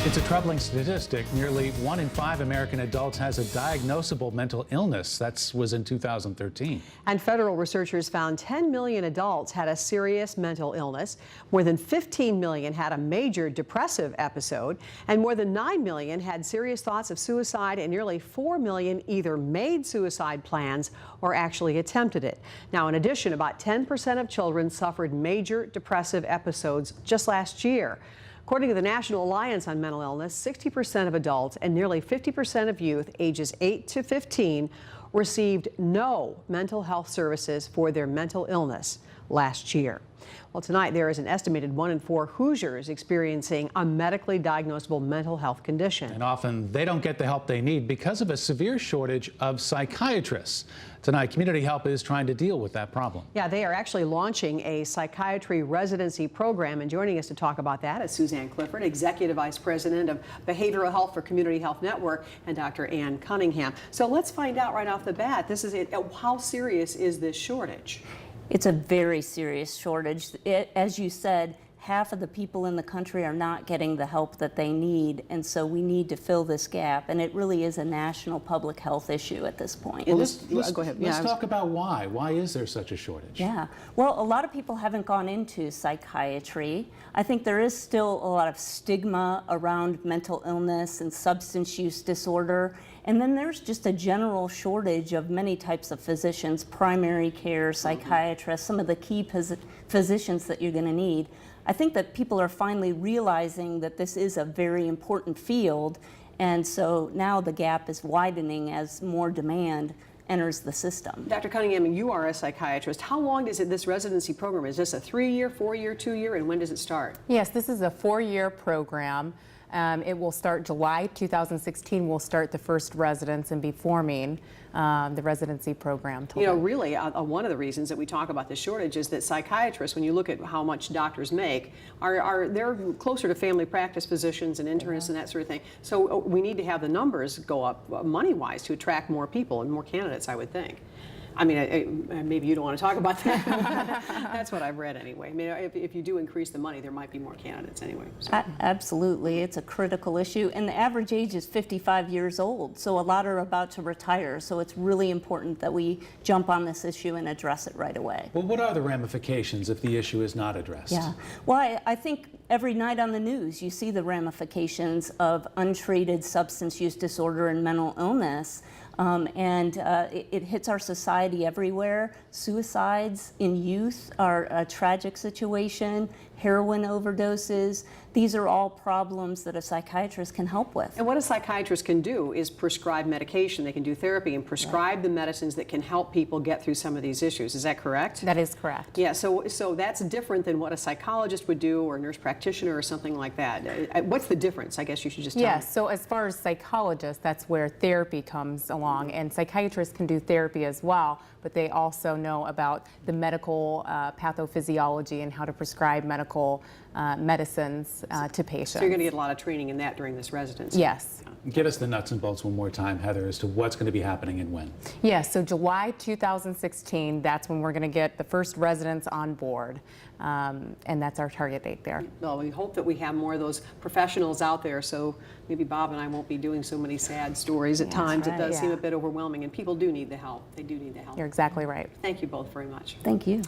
It's a troubling statistic. Nearly 1 in 5 American adults has a diagnosable mental illness. That was in 2013. And federal researchers found 10 million adults had a serious mental illness. More than 15 million had a major depressive episode. And more than 9 million had serious thoughts of suicide. And nearly 4 million either made suicide plans or actually attempted it. Now, in addition, about 10% of children suffered major depressive episodes just last year. According to the National Alliance on Mental Illness, 60% of adults and nearly 50% of youth ages 8 to 15 received no mental health services for their mental illness last year. Well, tonight there is an estimated 1 in 4 Hoosiers experiencing a medically diagnosable mental health condition. And often they don't get the help they need because of a severe shortage of psychiatrists. Tonight, Community Help is trying to deal with that problem. Yeah, they are actually launching a psychiatry residency program, and joining us to talk about that is Suzanne Clifford, Executive Vice President of Behavioral Health for Community Health Network, and Dr. Ann Cunningham. So let's find out right off the bat, this is it. How serious is this shortage? It's a very serious shortage. As you said, half of the people in the country are not getting the help that they need, and so we need to fill this gap, and it really is a national public health issue at this point. Well, let's go ahead. Let's talk about why. Why is there such a shortage? Yeah, well, a lot of people haven't gone into psychiatry. I think there is still a lot of stigma around mental illness and substance use disorder. And then there's just a general shortage of many types of physicians, primary care, psychiatrists, some of the key physicians that you're going to need. I think that people are finally realizing that this is a very important field, and so now the gap is widening as more demand enters the system. Dr. Cunningham, you are a psychiatrist. How long is this residency program? Is this a 3-year, 4-year, 2-year, and when does it start? Yes, this is a 4-year program. It will start July 2016. We'll start the first residents and be forming the residency program. You know, really, one of the reasons that we talk about this shortage is that psychiatrists, when you look at how much doctors make, they're closer to family practice physicians and internists and that sort of thing. So we need to have the numbers go up money-wise to attract more people and more candidates, I would think. I mean, maybe you don't want to talk about that. That's what I've read anyway. I mean, if you do increase the money, there might be more candidates anyway. So. Absolutely. It's a critical issue. And the average age is 55 years old, so a lot are about to retire. So it's really important that we jump on this issue and address it right away. Well, what are the ramifications if the issue is not addressed? Yeah. Well, I think every night on the news, you see the ramifications of untreated substance use disorder and mental illness. It hits our society everywhere. Suicides in youth are a tragic situation, heroin overdoses. These are all problems that a psychiatrist can help with. And what a psychiatrist can do is prescribe medication. They can do therapy and prescribe the medicines that can help people get through some of these issues. Is that correct? That is correct. Yeah, so that's different than what a psychologist would do or a nurse practitioner or something like that. What's the difference? I guess you should just tell me. Yes, so as far as psychologists, that's where therapy comes along, and psychiatrists can do therapy as well, but they also know about the medical pathophysiology and how to prescribe medical medicines to patients. So you're going to get a lot of training in that during this residency? Yes. Give us the nuts and bolts one more time, Heather, as to what's going to be happening and when. Yes, so July 2016, that's when we're going to get the first residents on board, and that's our target date there. Well, we hope that we have more of those professionals out there, so maybe Bob and I won't be doing so many sad stories at times. right, It does seem a bit overwhelming, and people do need the help. They do need the help. You're exactly right. Thank you both very much. Thank you.